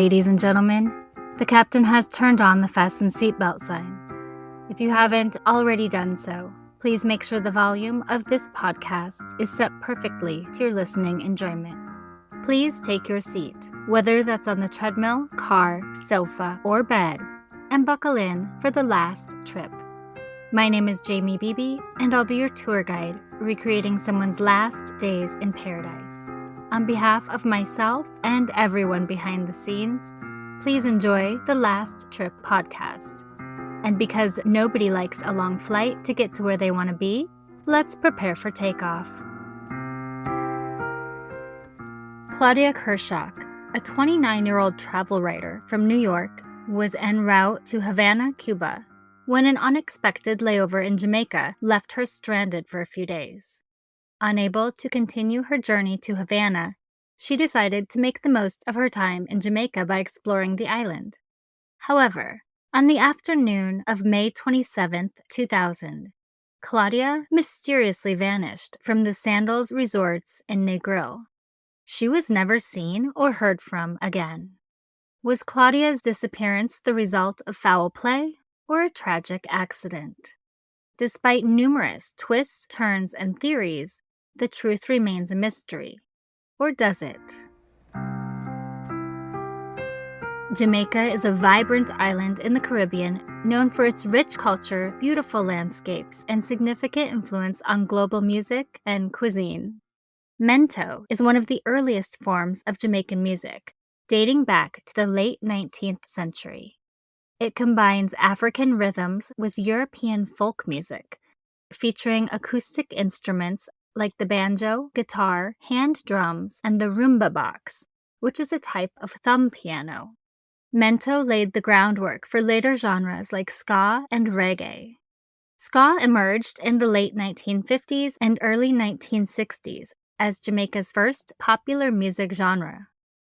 ladies and gentlemen. The captain has turned on the fasten seatbelt sign. If you haven't already done so, please make sure the volume of this podcast is set perfectly to your listening enjoyment. Please take your seat, whether that's on the treadmill, car, sofa, or bed, and buckle in for the last trip. My name is Jamie Beebe, and I'll be your tour guide, recreating someone's last days in paradise. On behalf of myself and everyone behind the scenes, please enjoy the Last Trip podcast. And because nobody likes a long flight to get to where they want to be, let's prepare for takeoff. Claudia Kirschhock, a 29-year-old travel writer from New York, was en route to Havana, Cuba, when an unexpected layover in Jamaica left her stranded for a few days. Unable to continue her journey to Havana, she decided to make the most of her time in Jamaica by exploring the island. However, on the afternoon of May 27, 2000, Claudia mysteriously vanished from the Sandals Resorts in Negril. She was never seen or heard from again. Was Claudia's disappearance the result of foul play or a tragic accident? Despite numerous twists, turns, and theories, the truth remains a mystery. Or does it? Jamaica is a vibrant island in the Caribbean known for its rich culture, beautiful landscapes, and significant influence on global music and cuisine. Mento is one of the earliest forms of Jamaican music, dating back to the late 19th century. It combines African rhythms with European folk music, featuring acoustic instruments like the banjo, guitar, hand drums, and the rumba box, which is a type of thumb piano. Mento laid the groundwork for later genres like ska and reggae. Ska emerged in the late 1950s and early 1960s as Jamaica's first popular music genre,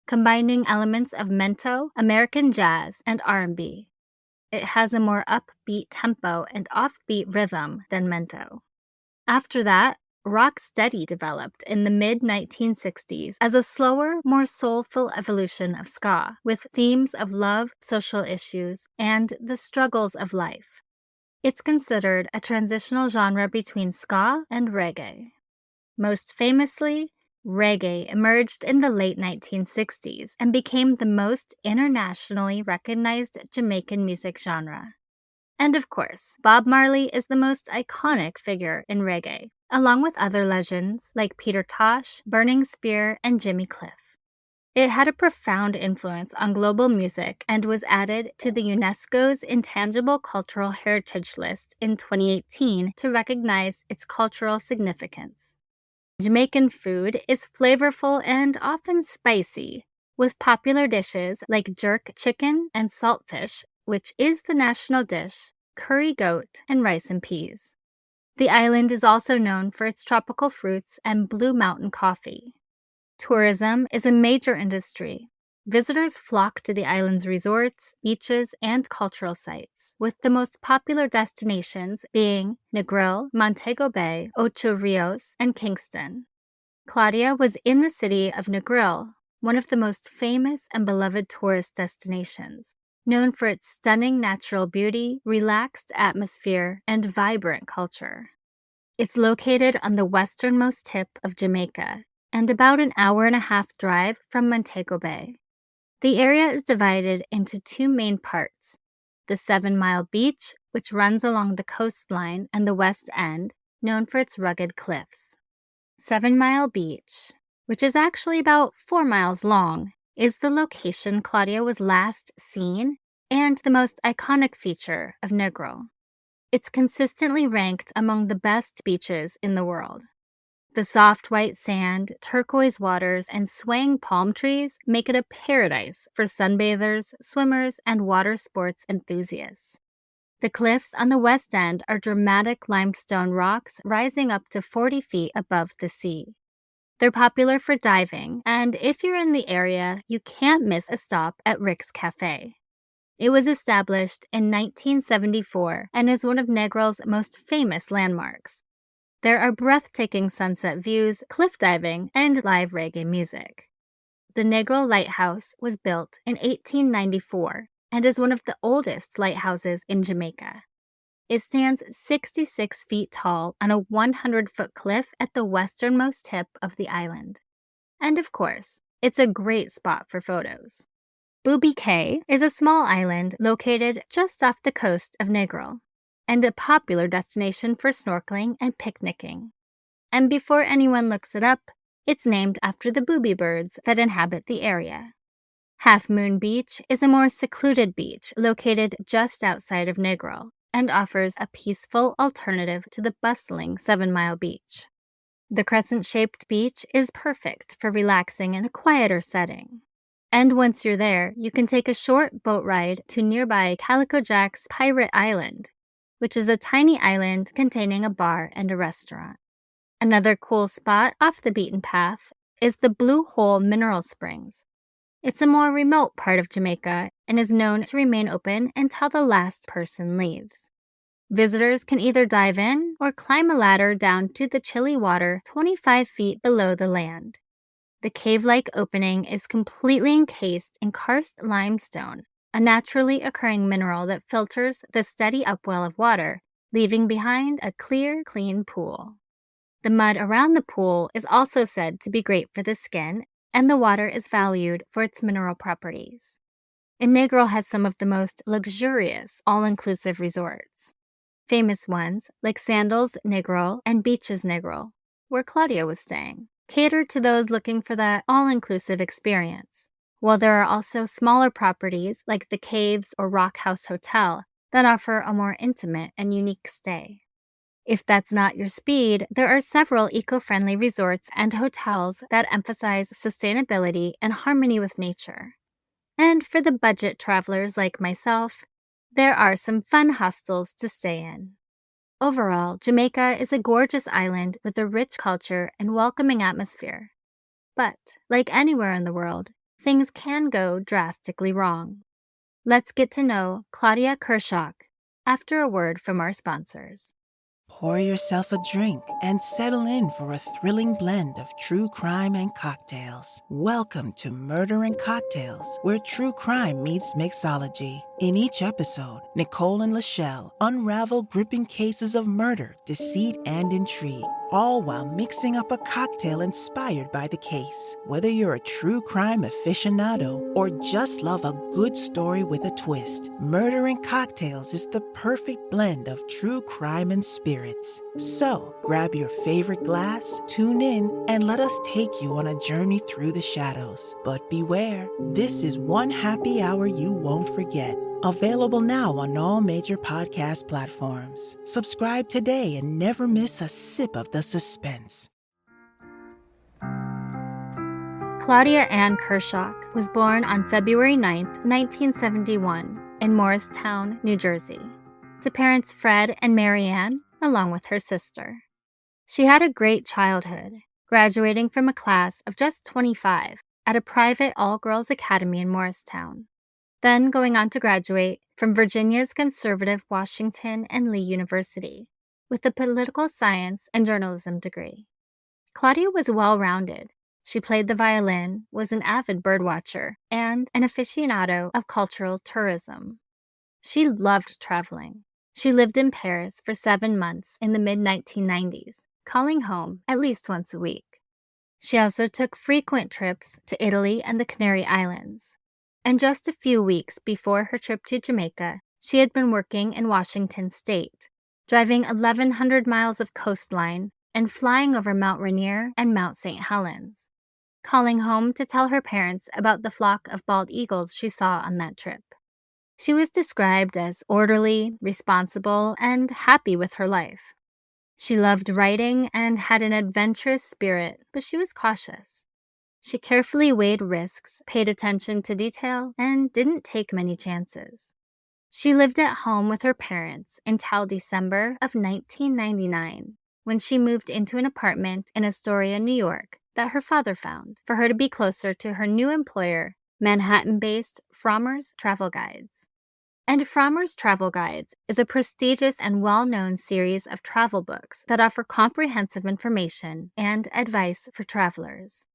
combining elements of mento, American jazz, and R&B. It has a more upbeat tempo and offbeat rhythm than mento. After that, rocksteady developed in the mid-1960s as a slower, more soulful evolution of ska, with themes of love, social issues, and the struggles of life. It's considered a transitional genre between ska and reggae. Most famously, reggae emerged in the late 1960s and became the most internationally recognized Jamaican music genre. And of course, Bob Marley is the most iconic figure in reggae, along with other legends like Peter Tosh, Burning Spear, and Jimmy Cliff. It had a profound influence on global music and was added to the UNESCO's Intangible Cultural Heritage List in 2018 to recognize its cultural significance. Jamaican food is flavorful and often spicy, with popular dishes like jerk chicken and saltfish, which is the national dish, curry goat, and rice and peas. The island is also known for its tropical fruits and Blue Mountain coffee. Tourism is a major industry. Visitors flock to the island's resorts, beaches, and cultural sites, with the most popular destinations being Negril, Montego Bay, Ocho Rios, and Kingston. Claudia was in the city of Negril, one of the most famous and beloved tourist destinations, known for its stunning natural beauty, relaxed atmosphere, and vibrant culture. It's located on the westernmost tip of Jamaica and about an hour-and-a-half drive from Montego Bay. The area is divided into two main parts: the 7-Mile Beach, which runs along the coastline, and the West End, known for its rugged cliffs. 7-Mile Beach, which is actually about 4 miles long, is the location Claudia was last seen and the most iconic feature of Negril. It's consistently ranked among the best beaches in the world. The soft white sand, turquoise waters, and swaying palm trees make it a paradise for sunbathers, swimmers, and water sports enthusiasts. The cliffs on the west end are dramatic limestone rocks rising up to 40 feet above the sea. They're popular for diving, and if you're in the area, you can't miss a stop at Rick's Cafe. It was established in 1974 and is one of Negril's most famous landmarks. There are breathtaking sunset views, cliff diving, and live reggae music. The Negril Lighthouse was built in 1894 and is one of the oldest lighthouses in Jamaica. It stands 66 feet tall on a 100-foot cliff at the westernmost tip of the island. And of course, it's a great spot for photos. Booby Cay is a small island located just off the coast of Negril and a popular destination for snorkeling and picnicking. And before anyone looks it up, it's named after the booby birds that inhabit the area. Half Moon Beach is a more secluded beach located just outside of Negril and offers a peaceful alternative to the bustling 7 Mile Beach. The crescent-shaped beach is perfect for relaxing in a quieter setting. And once you're there, you can take a short boat ride to nearby Calico Jack's Pirate Island, which is a tiny island containing a bar and a restaurant. Another cool spot off the beaten path is the Blue Hole Mineral Springs. It's a more remote part of Jamaica and is known to remain open until the last person leaves. Visitors can either dive in or climb a ladder down to the chilly water 25 feet below the land. The cave-like opening is completely encased in karst limestone, a naturally occurring mineral that filters the steady upwell of water, leaving behind a clear, clean pool. The mud around the pool is also said to be great for the skin, and the water is valued for its mineral properties. And Negril has some of the most luxurious all-inclusive resorts. Famous ones, like Sandals Negril and Beaches Negril, where Claudia was staying, cater to those looking for that all-inclusive experience, while there are also smaller properties like the Caves or Rock House Hotel that offer a more intimate and unique stay. If that's not your speed, there are several eco-friendly resorts and hotels that emphasize sustainability and harmony with nature. And for the budget travelers like myself, there are some fun hostels to stay in. Overall, Jamaica is a gorgeous island with a rich culture and welcoming atmosphere. But, like anywhere in the world, things can go drastically wrong. Let's get to know Claudia Kirschhock after a word from our sponsors. Pour yourself a drink and settle in for a thrilling blend of true crime and cocktails. Welcome to Murder and Cocktails, where true crime meets mixology. In each episode, Nicole and Lachelle unravel gripping cases of murder, deceit, and intrigue, all while mixing up a cocktail inspired by the case. Whether you're a true crime aficionado or just love a good story with a twist, Murder and Cocktails is the perfect blend of true crime and spirits. So, grab your favorite glass, tune in, and let us take you on a journey through the shadows. But beware, this is one happy hour you won't forget. Available now on all major podcast platforms. Subscribe today and never miss a sip of the suspense. Claudia Ann Kirschhock was born on February 9, 1971, in Morristown, New Jersey, to parents Fred and Mary Ann, along with her sister. She had a great childhood, graduating from a class of just 25 at a private all-girls academy in Morristown, then going on to graduate from Virginia's conservative Washington and Lee University with a political science and journalism degree. Claudia was well-rounded. She played the violin, was an avid birdwatcher, and an aficionado of cultural tourism. She loved traveling. She lived in Paris for 7 months in the mid-1990s, calling home at least once a week. She also took frequent trips to Italy and the Canary Islands. And just a few weeks before her trip to Jamaica, she had been working in Washington State, driving 1,100 miles of coastline and flying over Mount Rainier and Mount St. Helens, calling home to tell her parents about the flock of bald eagles she saw on that trip. She was described as orderly, responsible, and happy with her life. She loved writing and had an adventurous spirit, but she was cautious. She carefully weighed risks, paid attention to detail, and didn't take many chances. She lived at home with her parents until December of 1999, when she moved into an apartment in Astoria, New York, that her father found for her to be closer to her new employer, Manhattan-based Frommer's Travel Guides. And Frommer's Travel Guides is a prestigious and well-known series of travel books that offer comprehensive information and advice for travelers.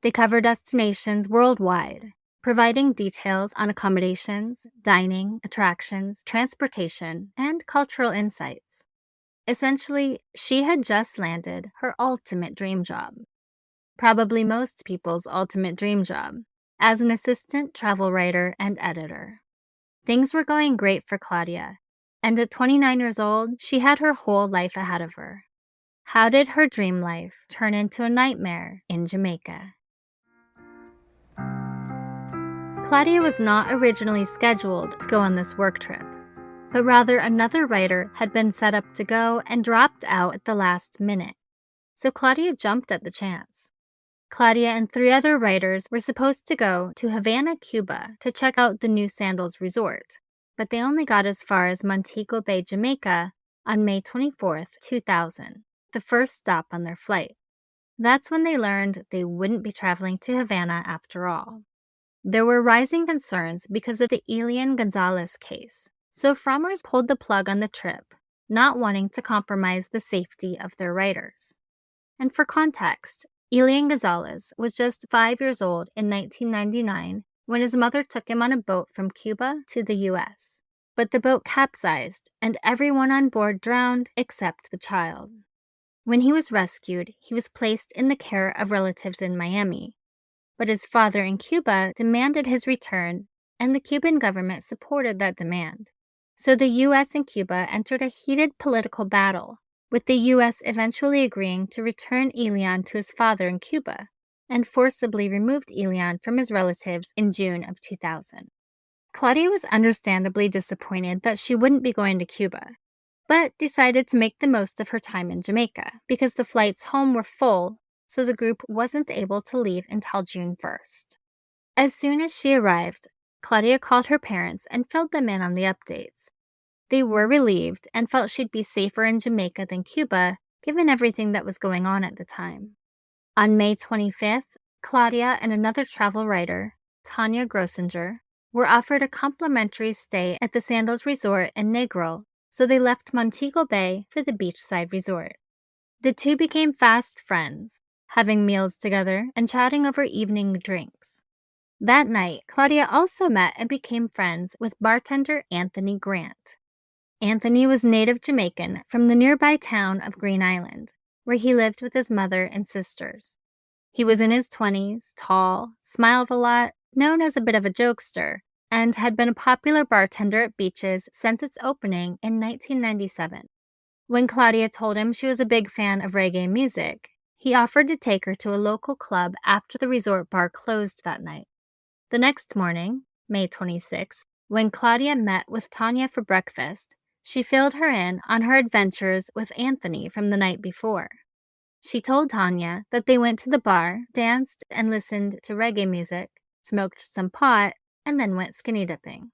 They cover destinations worldwide, providing details on accommodations, dining, attractions, transportation, and cultural insights. Essentially, she had just landed her ultimate dream job. Probably most people's ultimate dream job, as an assistant travel writer and editor. Things were going great for Claudia, and at 29 years old, she had her whole life ahead of her. How did her dream life turn into a nightmare in Jamaica? Claudia was not originally scheduled to go on this work trip, but rather another writer had been set up to go and dropped out at the last minute. So Claudia jumped at the chance. Claudia and 3 other writers were supposed to go to Havana, Cuba to check out the new Sandals Resort, but they only got as far as Montego Bay, Jamaica on May 24, 2000, the first stop on their flight. That's when they learned they wouldn't be traveling to Havana after all. There were rising concerns because of the Elian Gonzalez case, so Frommer's pulled the plug on the trip, not wanting to compromise the safety of their writers. And for context, Elian Gonzalez was just 5 years old in 1999 when his mother took him on a boat from Cuba to the U.S. But the boat capsized, and everyone on board drowned except the child. When he was rescued, he was placed in the care of relatives in Miami. But his father in Cuba demanded his return, and the Cuban government supported that demand. So the U.S. and Cuba entered a heated political battle, with the U.S. eventually agreeing to return Elian to his father in Cuba, and forcibly removed Elian from his relatives in June of 2000. Claudia was understandably disappointed that she wouldn't be going to Cuba, but decided to make the most of her time in Jamaica because the flights home were full, so the group wasn't able to leave until June 1st. As soon as she arrived, Claudia called her parents and filled them in on the updates. They were relieved and felt she'd be safer in Jamaica than Cuba, given everything that was going on at the time. On May 25th, Claudia and another travel writer, Tanya Grossinger, were offered a complimentary stay at the Sandals Resort in Negril, so they left Montego Bay for the beachside resort. The two became fast friends, having meals together and chatting over evening drinks. That night, Claudia also met and became friends with bartender Anthony Grant. Anthony was native Jamaican from the nearby town of Green Island, where he lived with his mother and sisters. He was in his 20s, tall, smiled a lot, known as a bit of a jokester, and had been a popular bartender at beaches since its opening in 1997. When Claudia told him she was a big fan of reggae music, he offered to take her to a local club after the resort bar closed that night. The next morning, May 26th, when Claudia met with Tanya for breakfast, she filled her in on her adventures with Anthony from the night before. She told Tanya that they went to the bar, danced and listened to reggae music, smoked some pot, and then went skinny dipping.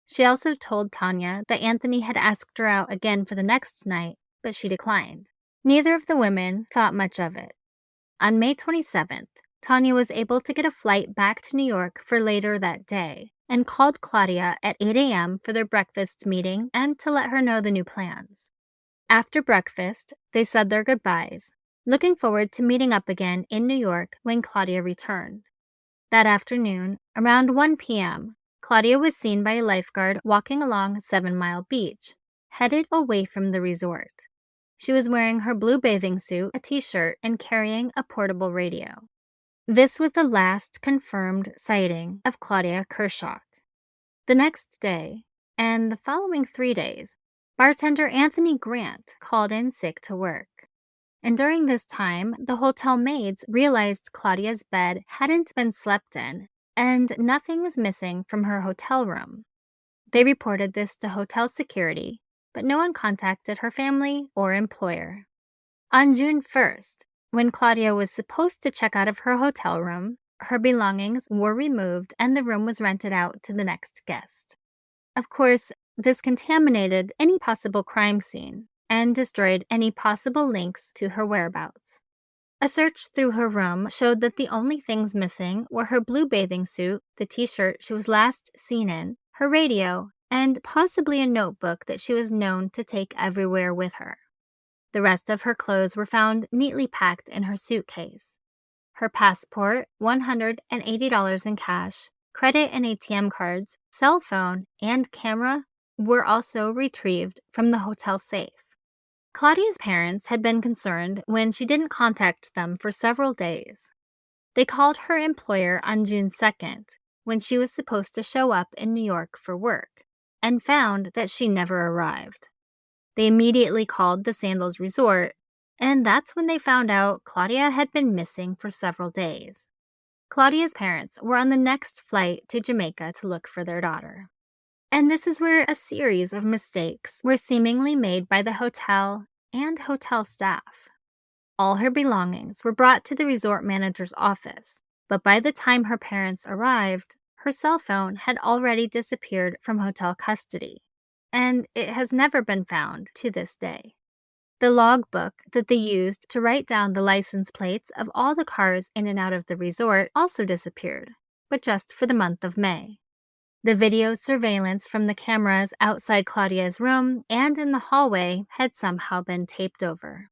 She also told Tanya that Anthony had asked her out again for the next night, but she declined. Neither of the women thought much of it. On May 27th, Tanya was able to get a flight back to New York for later that day and called Claudia at 8 a.m. for their breakfast meeting and to let her know the new plans. After breakfast, they said their goodbyes, looking forward to meeting up again in New York when Claudia returned. That afternoon, around 1 p.m., Claudia was seen by a lifeguard walking along 7 Mile Beach, headed away from the resort. She was wearing her blue bathing suit, a t-shirt, and carrying a portable radio. This was the last confirmed sighting of Claudia Kirschhock. The next day, and the following 3 days, bartender Anthony Grant called in sick to work. And during this time, the hotel maids realized Claudia's bed hadn't been slept in, and nothing was missing from her hotel room. They reported this to hotel security, but no one contacted her family or employer. On June 1st, when Claudia was supposed to check out of her hotel room, her belongings were removed and the room was rented out to the next guest. Of course, this contaminated any possible crime scene and destroyed any possible links to her whereabouts. A search through her room showed that the only things missing were her blue bathing suit, the t-shirt she was last seen in, her radio, and possibly a notebook that she was known to take everywhere with her. The rest of her clothes were found neatly packed in her suitcase. Her passport, $180 in cash, credit and ATM cards, cell phone, and camera were also retrieved from the hotel safe. Claudia's parents had been concerned when she didn't contact them for several days. They called her employer on June 2nd, when she was supposed to show up in New York for work, and found that she never arrived. They immediately called the Sandals Resort, and that's when they found out Claudia had been missing for several days. Claudia's parents were on the next flight to Jamaica to look for their daughter. And this is where a series of mistakes were seemingly made by the hotel and hotel staff. All her belongings were brought to the resort manager's office, but by the time her parents arrived, her cell phone had already disappeared from hotel custody, and it has never been found to this day. The logbook that they used to write down the license plates of all the cars in and out of the resort also disappeared, but just for the month of May. The video surveillance from the cameras outside Claudia's room and in the hallway had somehow been taped over.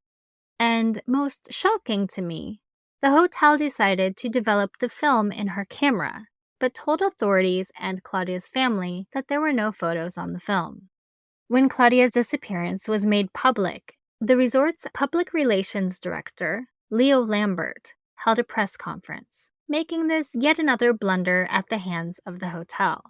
And most shocking to me, the hotel decided to develop the film in her camera, but told authorities and Claudia's family that there were no photos on the film. When Claudia's disappearance was made public, the resort's public relations director, Leo Lambert, held a press conference, making this yet another blunder at the hands of the hotel.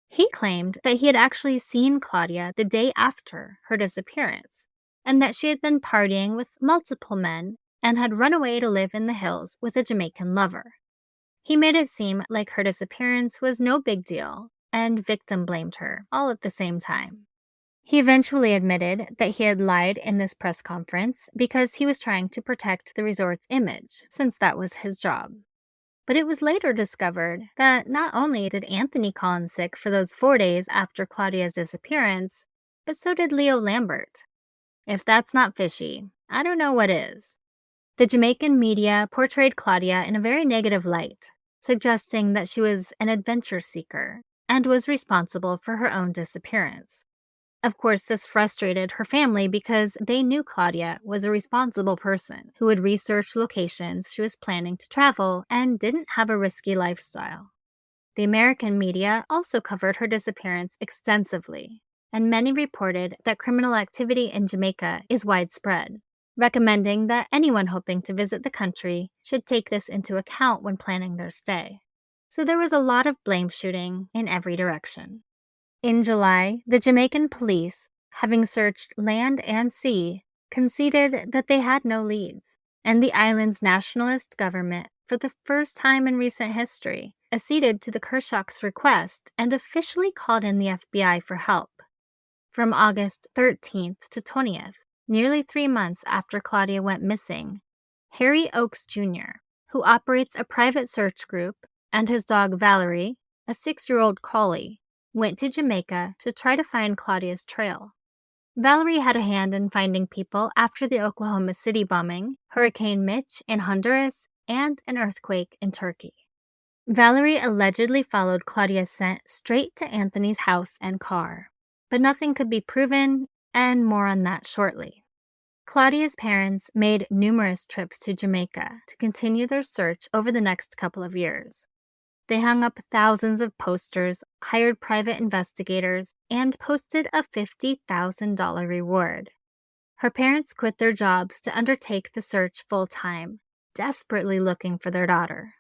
He claimed that he had actually seen Claudia the day after her disappearance, and that she had been partying with multiple men and had run away to live in the hills with a Jamaican lover. He made it seem like her disappearance was no big deal, and victim blamed her, all at the same time. He eventually admitted that he had lied in this press conference because he was trying to protect the resort's image, since that was his job. But it was later discovered that not only did Anthony call in sick for those 4 days after Claudia's disappearance, but so did Leo Lambert. If that's not fishy, I don't know what is. The Jamaican media portrayed Claudia in a very negative light, suggesting that she was an adventure seeker and was responsible for her own disappearance. Of course, this frustrated her family because they knew Claudia was a responsible person who would research locations she was planning to travel and didn't have a risky lifestyle. The American media also covered her disappearance extensively, and many reported that criminal activity in Jamaica is widespread, recommending that anyone hoping to visit the country should take this into account when planning their stay. So there was a lot of blame shooting in every direction. In July, the Jamaican police, having searched land and sea, conceded that they had no leads, and the island's nationalist government, for the first time in recent history, acceded to the Kirschhock's request and officially called in the FBI for help. From August 13th to 20th, nearly 3 months after Claudia went missing, Harry Oakes Jr., who operates a private search group, and his dog Valerie, a 6-year-old collie, went to Jamaica to try to find Claudia's trail. Valerie had a hand in finding people after the Oklahoma City bombing, Hurricane Mitch in Honduras, and an earthquake in Turkey. Valerie allegedly followed Claudia's scent straight to Anthony's house and car, but nothing could be proven, and more on that shortly. Claudia's parents made numerous trips to Jamaica to continue their search over the next couple of years. They hung up thousands of posters, hired private investigators, and posted a $50,000 reward. Her parents quit their jobs to undertake the search full-time, desperately looking for their daughter.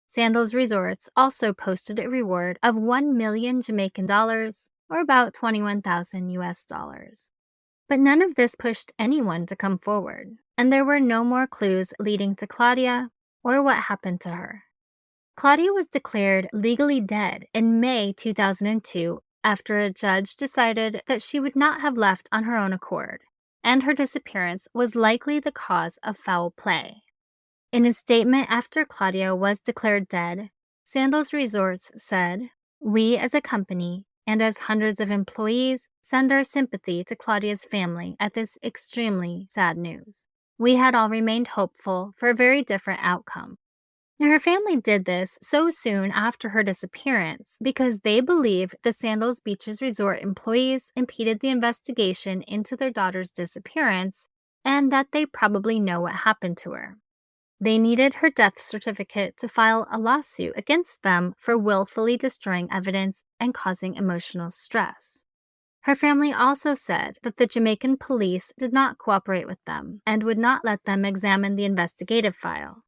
Sandals Resorts also posted a reward of 1 million Jamaican dollars, or about 21,000 US dollars. But none of this pushed anyone to come forward, and there were no more clues leading to Claudia or what happened to her. Claudia was declared legally dead in May 2002 after a judge decided that she would not have left on her own accord, and her disappearance was likely the cause of foul play. In a statement after Claudia was declared dead, Sandals Resorts said, "We as a company and as hundreds of employees send our sympathy to Claudia's family at this extremely sad news. We had all remained hopeful for a very different outcome." Now, her family did this so soon after her disappearance because they believe the Sandals Beaches Resort employees impeded the investigation into their daughter's disappearance and that they probably know what happened to her. They needed her death certificate to file a lawsuit against them for willfully destroying evidence and causing emotional stress. Her family also said that the Jamaican police did not cooperate with them and would not let them examine the investigative file.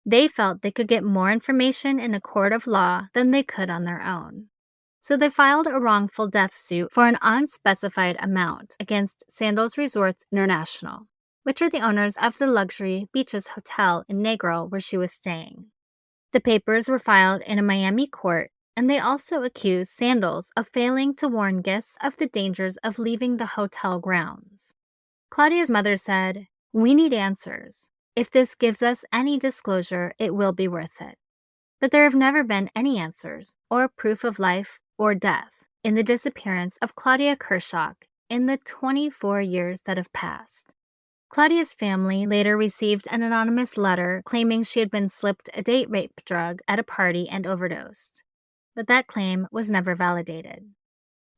They felt they could get more information in a court of law than they could on their own. So they filed a wrongful death suit for an unspecified amount against Sandals Resorts International, which are the owners of the luxury Beaches Hotel in Negril where she was staying. The papers were filed in a Miami court, and they also accused Sandals of failing to warn guests of the dangers of leaving the hotel grounds. Claudia's mother said, "We need answers. If this gives us any disclosure, it will be worth it." But there have never been any answers or proof of life or death in the disappearance of Claudia Kirschhock in the 24 years that have passed. Claudia's family later received an anonymous letter claiming she had been slipped a date rape drug at a party and overdosed. But that claim was never validated.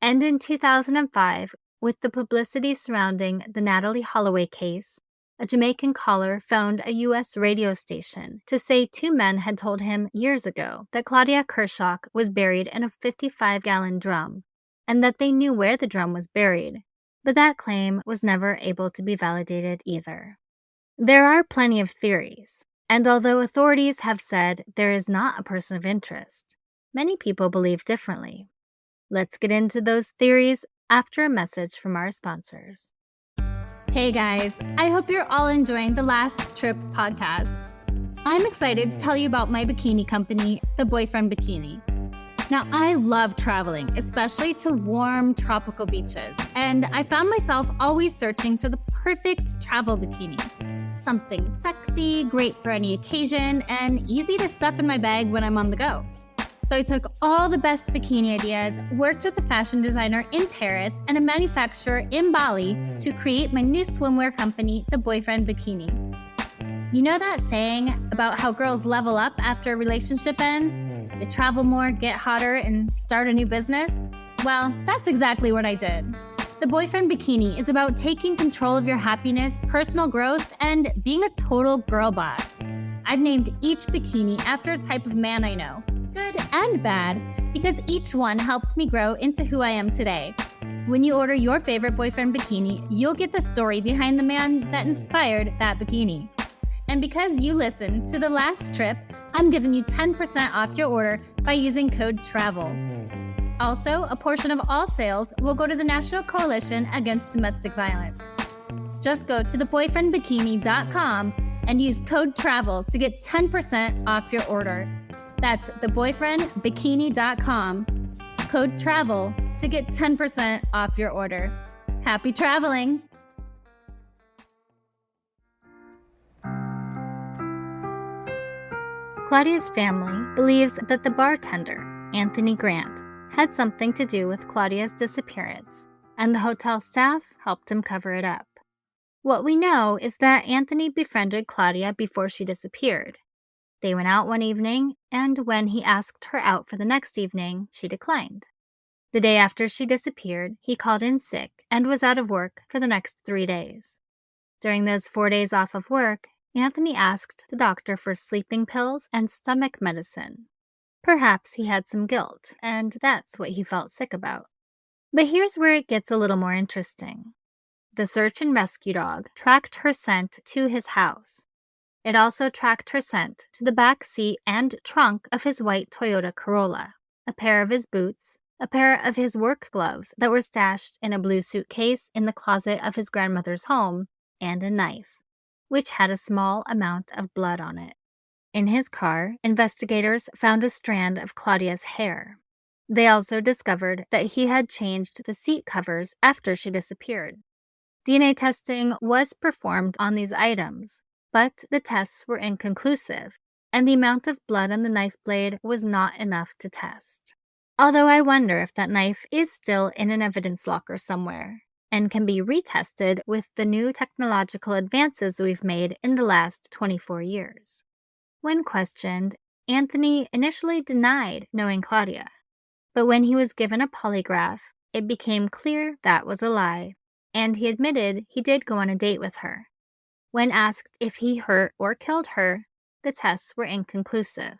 And in 2005, with the publicity surrounding the Natalie Holloway case, a Jamaican caller phoned a U.S. radio station to say two men had told him years ago that Claudia Kirschhock was buried in a 55-gallon drum, and that they knew where the drum was buried, but that claim was never able to be validated either. There are plenty of theories, and although authorities have said there is not a person of interest, many people believe differently. Let's get into those theories after a message from our sponsors. Hey guys, I hope you're all enjoying the Last Trip podcast. I'm excited to tell you about my bikini company, The Boyfriend Bikini. Now, I love traveling, especially to warm tropical beaches, and I found myself always searching for the perfect travel bikini. Something sexy, great for any occasion, and easy to stuff in my bag when I'm on the go. So I took all the best bikini ideas, worked with a fashion designer in Paris and a manufacturer in Bali to create my new swimwear company, The Boyfriend Bikini. You know that saying about how girls level up after a relationship ends? They travel more, get hotter, and start a new business? Well, that's exactly what I did. The Boyfriend Bikini is about taking control of your happiness, personal growth, and being a total girl boss. I've named each bikini after a type of man I know, good and bad, because each one helped me grow into who I am today. When you order your favorite boyfriend bikini, you'll get the story behind the man that inspired that bikini. And because you listened to The Last Trip, I'm giving you 10% off your order by using code TRAVEL. Also, a portion of all sales will go to the National Coalition Against Domestic Violence. Just go to theboyfriendbikini.com and use code TRAVEL to get 10% off your order. That's theboyfriendbikini.com, code TRAVEL to get 10% off your order. Happy traveling! Claudia's family believes that the bartender, Anthony Grant, had something to do with Claudia's disappearance, and the hotel staff helped him cover it up. What we know is that Anthony befriended Claudia before she disappeared. They went out one evening, and when he asked her out for the next evening, she declined. The day after she disappeared, he called in sick and was out of work for the next 3 days. During those 4 days off of work, Anthony asked the doctor for sleeping pills and stomach medicine. Perhaps he had some guilt, and that's what he felt sick about. But here's where it gets a little more interesting. The search and rescue dog tracked her scent to his house. It also tracked her scent to the back seat and trunk of his white Toyota Corolla, a pair of his boots, a pair of his work gloves that were stashed in a blue suitcase in the closet of his grandmother's home, and a knife, which had a small amount of blood on it. In his car, investigators found a strand of Claudia's hair. They also discovered that he had changed the seat covers after she disappeared. DNA testing was performed on these items, but the tests were inconclusive, and the amount of blood on the knife blade was not enough to test. Although I wonder if that knife is still in an evidence locker somewhere and can be retested with the new technological advances we've made in the last 24 years. When questioned, Anthony initially denied knowing Claudia, but when he was given a polygraph, it became clear that was a lie, and he admitted he did go on a date with her. When asked if he hurt or killed her, the tests were inconclusive.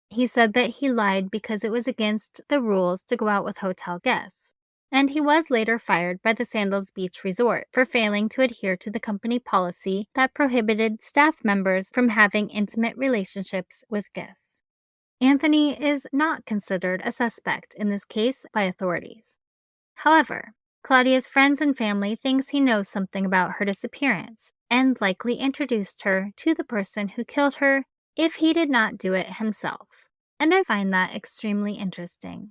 He said that he lied because it was against the rules to go out with hotel guests, and he was later fired by the Sandals Beach Resort for failing to adhere to the company policy that prohibited staff members from having intimate relationships with guests. Anthony is not considered a suspect in this case by authorities. However, Claudia's friends and family thinks he knows something about her disappearance and likely introduced her to the person who killed her if he did not do it himself. And I find that extremely interesting.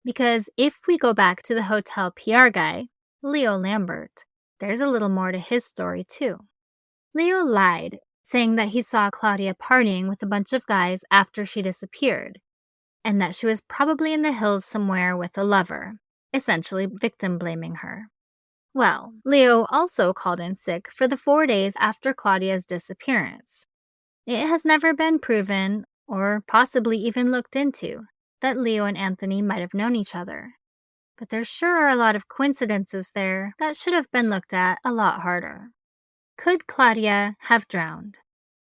Because if we go back to the hotel PR guy, Leo Lambert, there's a little more to his story too. Leo lied, saying that he saw Claudia partying with a bunch of guys after she disappeared, and that she was probably in the hills somewhere with a lover, essentially victim blaming her. Well, Leo also called in sick for the 4 days after Claudia's disappearance. It has never been proven, or possibly even looked into, that Leo and Anthony might have known each other. But there sure are a lot of coincidences there that should have been looked at a lot harder. Could Claudia have drowned?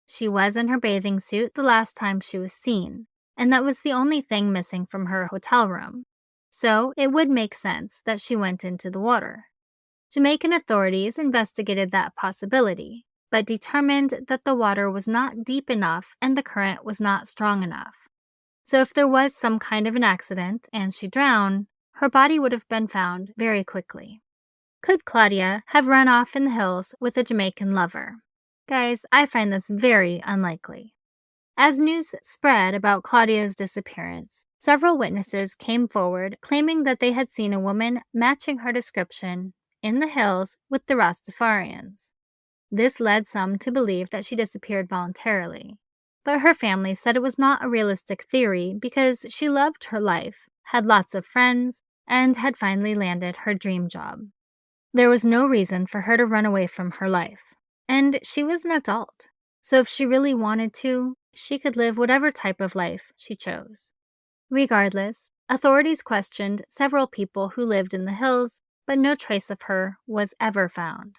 She was in her bathing suit the last time she was seen, and that was the only thing missing from her hotel room. So it would make sense that she went into the water. Jamaican authorities investigated that possibility, but determined that the water was not deep enough and the current was not strong enough. So if there was some kind of an accident and she drowned, her body would have been found very quickly. Could Claudia have run off in the hills with a Jamaican lover? Guys, I find this very unlikely. As news spread about Claudia's disappearance, several witnesses came forward claiming that they had seen a woman matching her description in the hills with the Rastafarians. This led some to believe that she disappeared voluntarily, but her family said it was not a realistic theory because she loved her life, had lots of friends, and had finally landed her dream job. There was no reason for her to run away from her life, and she was an adult, so if she really wanted to, she could live whatever type of life she chose. Regardless, authorities questioned several people who lived in the hills, but no trace of her was ever found.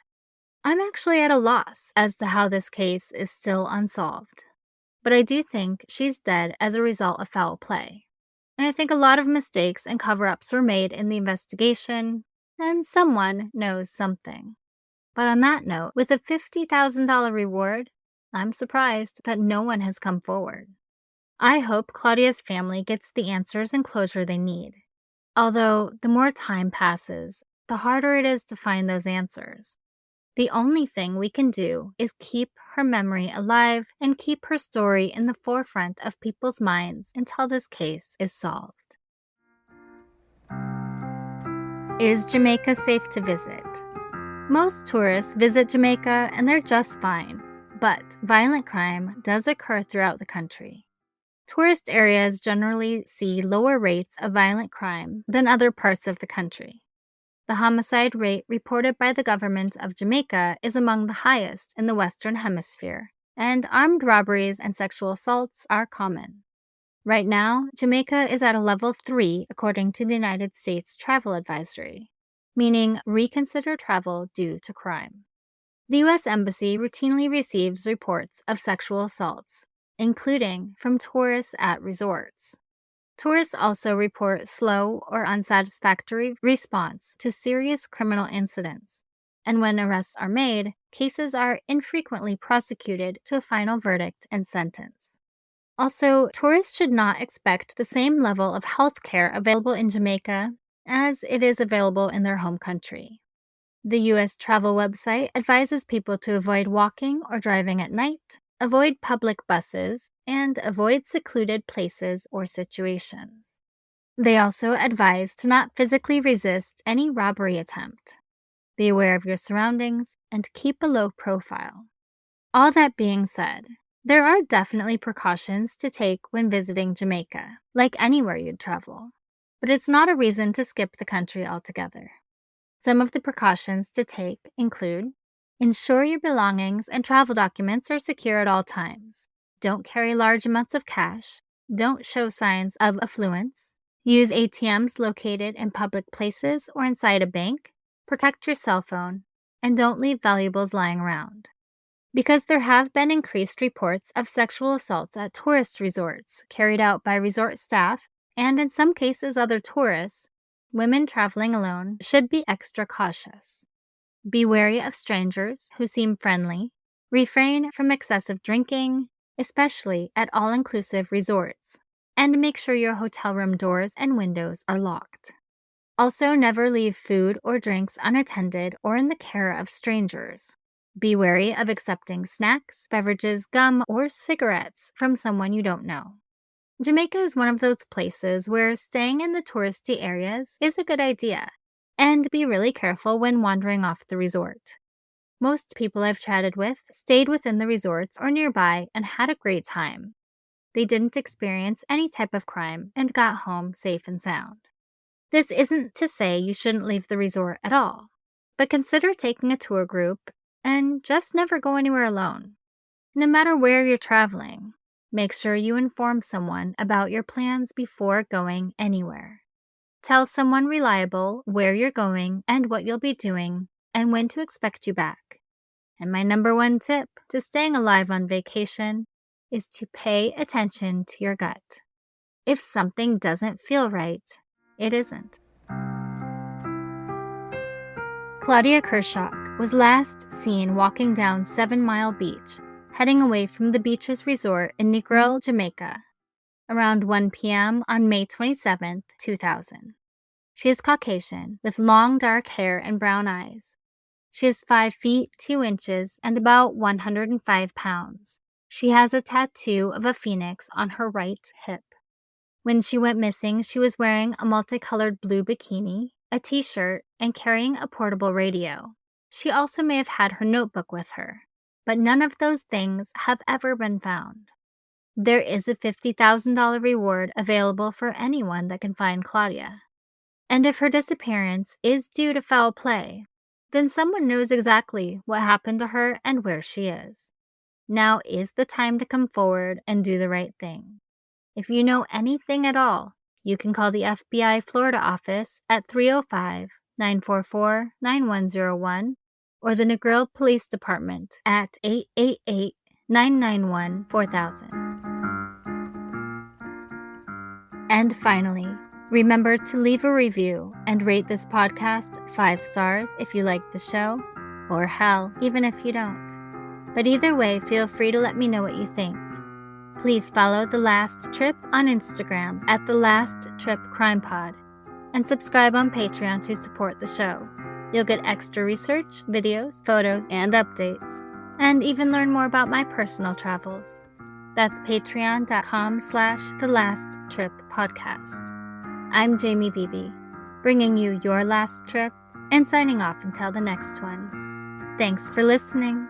I'm actually at a loss as to how this case is still unsolved, but I do think she's dead as a result of foul play. And I think a lot of mistakes and cover-ups were made in the investigation, and someone knows something. But on that note, with a $50,000 reward, I'm surprised that no one has come forward. I hope Claudia's family gets the answers and closure they need. Although, the more time passes, the harder it is to find those answers. The only thing we can do is keep her memory alive and keep her story in the forefront of people's minds until this case is solved. Is Jamaica safe to visit? Most tourists visit Jamaica and they're just fine, but violent crime does occur throughout the country. Tourist areas generally see lower rates of violent crime than other parts of the country. The homicide rate reported by the government of Jamaica is among the highest in the Western Hemisphere, and armed robberies and sexual assaults are common. Right now, Jamaica is at a level 3 according to the United States Travel Advisory, meaning reconsider travel due to crime. The U.S. Embassy routinely receives reports of sexual assaults, including from tourists at resorts. Tourists also report slow or unsatisfactory response to serious criminal incidents, and when arrests are made, cases are infrequently prosecuted to a final verdict and sentence. Also, tourists should not expect the same level of health care available in Jamaica as it is available in their home country. The U.S. travel website advises people to avoid walking or driving at night, avoid public buses, and avoid secluded places or situations. They also advise to not physically resist any robbery attempt. Be aware of your surroundings and keep a low profile. All that being said, there are definitely precautions to take when visiting Jamaica, like anywhere you'd travel. But it's not a reason to skip the country altogether. Some of the precautions to take include: ensure your belongings and travel documents are secure at all times. Don't carry large amounts of cash. Don't show signs of affluence. Use ATMs located in public places or inside a bank. Protect your cell phone. And don't leave valuables lying around. Because there have been increased reports of sexual assaults at tourist resorts carried out by resort staff and, in some cases, other tourists, women traveling alone should be extra cautious. Be wary of strangers who seem friendly. Refrain from excessive drinking, especially at all-inclusive resorts, and make sure your hotel room doors and windows are locked. Also, never leave food or drinks unattended or in the care of strangers. Be wary of accepting snacks, beverages, gum, or cigarettes from someone you don't know. Jamaica is one of those places where staying in the touristy areas is a good idea, and be really careful when wandering off the resort. Most people I've chatted with stayed within the resorts or nearby and had a great time. They didn't experience any type of crime and got home safe and sound. This isn't to say you shouldn't leave the resort at all, but consider taking a tour group and just never go anywhere alone. No matter where you're traveling, make sure you inform someone about your plans before going anywhere. Tell someone reliable where you're going and what you'll be doing and when to expect you back. And my number one tip to staying alive on vacation is to pay attention to your gut. If something doesn't feel right, it isn't. Claudia Kirschhock was last seen walking down 7 Mile Beach, heading away from the beach's resort in Negril, Jamaica, around 1 p.m. on May 27, 2000. She is Caucasian, with long dark hair and brown eyes. She is 5 feet 2 inches and about 105 pounds. She has a tattoo of a phoenix on her right hip. When she went missing, she was wearing a multicolored blue bikini, a t-shirt, and carrying a portable radio. She also may have had her notebook with her, but none of those things have ever been found. There is a $50,000 reward available for anyone that can find Claudia. And if her disappearance is due to foul play, then someone knows exactly what happened to her and where she is. Now is the time to come forward and do the right thing. If you know anything at all, you can call the FBI Florida office at 305-944-9101 or the Negril Police Department at 888-991-4000. And finally, remember to leave a review and rate this podcast 5 stars if you like the show, or hell, even if you don't. But either way, feel free to let me know what you think. Please follow The Last Trip on Instagram at The Last Trip Crime Pod and subscribe on Patreon to support the show. You'll get extra research, videos, photos, and updates, and even learn more about my personal travels. That's patreon.com/thelasttrippodcast. I'm Jamie Beebe, bringing you your last trip and signing off until the next one. Thanks for listening.